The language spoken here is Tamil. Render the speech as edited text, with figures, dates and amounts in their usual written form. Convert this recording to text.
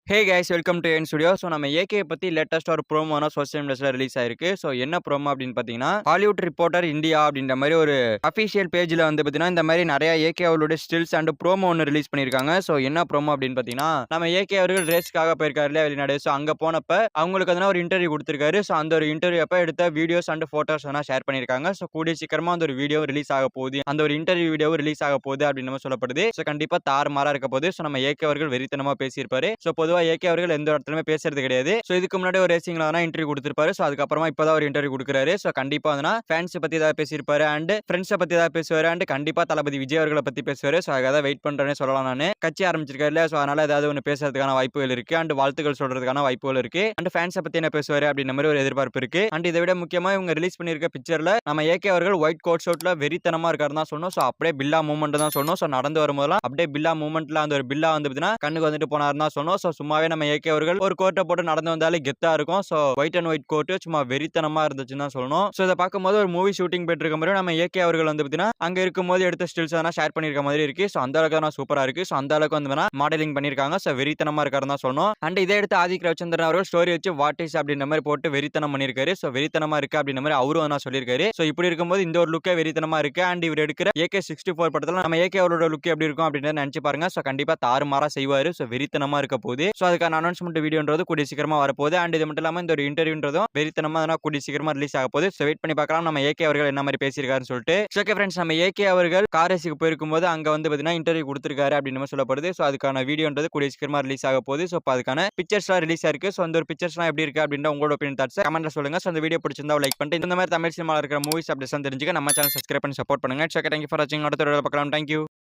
Hey guys welcome to N studio. So நம்ம ஏகே பத்தி லேட்டஸ்டா ஒரு ப்ரோமோனா சோசியல் மீடியாஸ்ல ரிலீஸ் ஆயிருக்கு. ஸோ என்ன ப்ரோமோ அப்படின்னு பார்த்தீங்கன்னா, ஹாலிவுட் ரிப்போர்ட்டர் இந்தியா அப்படின்ற மாதிரி ஒரு அஃபிஷியல் பேஜ்ல வந்து பார்த்தீங்கன்னா, இந்த மாதிரி நிறைய ஏகே அவர்களுடைய ஸ்டில்ஸ் அண்ட் ப்ரோமோ ஒன்று ரிலீஸ் பண்ணியிருக்காங்க. ஸோ என்ன ப்ரோமோ அப்படின்னு பார்த்தீங்கன்னா, நம்ம ஏகே அவர்கள் ரேஸ்க்காக போயிருக்காரு இல்லையா வெளிநாடு. ஸோ அங்க போனப்ப அவங்களுக்கு வந்து ஒரு இன்டர்வியூ கொடுத்திருக்காரு. ஸோ அந்த ஒரு இன்டர்வியூ அப்ப எடுத்த வீடியோஸ் அண்ட் போட்டோஸ் எல்லாம் ஷேர் பண்ணியிருக்காங்க. ஸோ கூடிய சீக்கிரமா அந்த ஒரு வீடியோ ரிலீஸ் ஆக போகுது. அந்த ஒரு இன்டர்வியூ வீடியோ ரிலீஸ் ஆக போகுது அப்படின்னு சொல்லப்படுது. ஸோ கண்டிப்பா தாறுமாறா இருக்க போகுது. ஸோ நம்ம ஏகே அவர்கள் வெறித்தனமா பேசியிருப்பாரு. ஸோ பொதுவா ஏகே அவர்கள் எந்த இடத்துலயுமே பேசுறது கிடையாது. சோ இதுக்கு முன்னாடி ஒரு ரேசிங்ல வேணா இன்டர்வியூ கொடுத்திருப்பாரு. சோ அதுக்கப்புறமா இப்பதான் ஒரு இன்டர்வியூ கொடுக்குறாரு. சோ கண்டிப்பா வந்து ஃபேன்ஸ் பத்தி ஏதாவது பேசியிருப்பாரு அண்ட் ஃப்ரெண்ட்ஸை பத்தி ஏதாவது பேசுவாரு அண்ட் கண்டிப்பா தளபதி விஜய் அவர்களை பத்தி பேசுவாரு. சோ அதுக்காக வெயிட் பண்றேன்னு சொல்லலாம் நானு. கட்சி ஆரம்பிச்சிருக்காரு இல்லையா. சோ அதனால ஏதாவது ஒன்று பேசுறதுக்கான வாய்ப்புகள் இருக்கு அண்ட் வாழ்த்துக்கள் சொல்றதுக்கான வாய்ப்புகள் இருக்கு அண்ட் ஃபேன்ஸை பத்தி என்ன பேசுவாரு அப்படின்ற மாதிரி ஒரு எதிர்பார்ப்பு இருக்கு. அண்ட் இதை விட முக்கியமா இவங்க ரிலீஸ் பண்ணிருக்க பிக்சர்ல நம்ம ஏகே அவர்கள் ஒயிட் கோட் ஷர்ட்ல வெறித்தனமா இருக்காருன்னு தான் சொன்னோம். சோ அப்படியே பில்லா மூவ்மெண்ட் தான் சொன்னோம். சோ நடந்து வரும்போதெல்லாம் அப்படியே பில்லா மூவ்மெண்ட்ல அந்த ஒரு பில்லா வந்து பாத்தீங்கன்னா கண்ணுக்கு வந்துட்டு போனாருன்னு தான் சொன்னோம். சோ சும்மாவே நம்ம ஏகே அவர்கள் ஒரு கோட்டை போட்டு நடந்து வந்தாலே கெத்தா இருக்கும். So white and white code சும்மா வெறித்தனமா இருந்துச்சுன்னு தான் சொல்லணும். சோ இதை பார்க்கும்போது ஒரு மூவி ஷூட்டிங் போயிட்டு இருக்க மாதிரி நம்ம ஏகே அவர்கள் வந்து பாத்தீங்கன்னா அங்க இருக்கும்போது எடுத்த ஸ்டில்ஸ் எல்லாம் ஷேர் பண்ணிருக்க மாதிரி இருக்கு. சோ அந்த அளவுக்கு தான் சூப்பரா இருக்கு. சோ அந்த அளவுக்கு வந்து மாடலிங் பண்ணிருக்காங்க. சோ வெறித்தனமா இருக்காருன்னு தான் சொல்லணும். அண்ட் இதை எடுத்து ஆதிக் ரவிச்சந்திரன் அவர்கள் ஸ்டோரி வச்சு வாட் இஸ் அப்படின்ற மாதிரி போட்டு வெறித்தனம் பண்ணிருக்காரு. சோ வெறித்தனமா இருக்கு அப்படின்ற மாதிரி அவரும் நான் சொல்லியிருக்காரு. சோ இப்படி இருக்கும்போது இந்த ஒரு லுக்கே வெறித்தனமா இருக்கு. அண்ட் இவர் எடுக்கிற AK-64 படத்துல நம்ம ஏகே அவரோட லுக் எப்படி இருக்கும் அப்படின்றத நினைச்சு பாருங்க. சோ கண்டிப்பா தாறுமாறா செய்வாரு. சோ வெறித்தனமா இருக்க போகுது. சோ அதுக்கான அனௌன்ஸ்மெண்ட் வீடியோன்றது கூடிய சீக்கிரமா வரப்போகுது. அண்ட் இது மட்டும் இல்லாம இந்த ஒரு இன்டர்வியூன்றதும் வெறித்தனமா கூடிய சீக்கிரமா ரிலீஸ் ஆக போகுது. சோ வெயிட் பண்ணி பார்க்கலாம் நம்ம ஏகே அவர்கள் என்ன மாதிரி பேசியிருக்காருன்னு சொல்லிட்டு. ஓகே ஃப்ரெண்ட்ஸ், நம்ம ஏகே அவர்கள் கார் ரேஸுக்கு போயிருக்கும்போது அங்க வந்து பாத்தீங்கன்னா இன்டர்வியூ கொடுத்திருக்காரு அப்படின்னு சொல்லப்படுது. சோ அதுக்கான வீடியோன்றது கூடிய சீக்கிரமா ரிலீஸ் ஆக போகுது. சோ அதுக்கான பிக்சர்ஸ்லாம் ரிலீஸ் ஆயிருக்கு. சோ அந்த ஒரு பிக்சர்ஸ்லாம் எப்படி இருக்கு அப்படின்ற உங்களோட ஒப்பீனியன் தாட்ஸ் கமெண்ட்ல சொல்லுங்க. சோ அந்த வீடியோ பிடிச்சிருந்தா லைக் பண்ணிட்டு இந்த மாதிரி தமிழ் சினிமால இருக்கிற மூவிஸ் அப்டேட்ஸ் தெரிஞ்சுக்க நம்ம சேனல் சப்ஸ்கிரைப் பண்ணி சப்போர்ட் பண்ணுங்க. ஓகே, தேங்க்யூ ஃபார் வாட்சிங். அடுத்த வீடியோல பார்க்கலாம். தேங்க்யூ.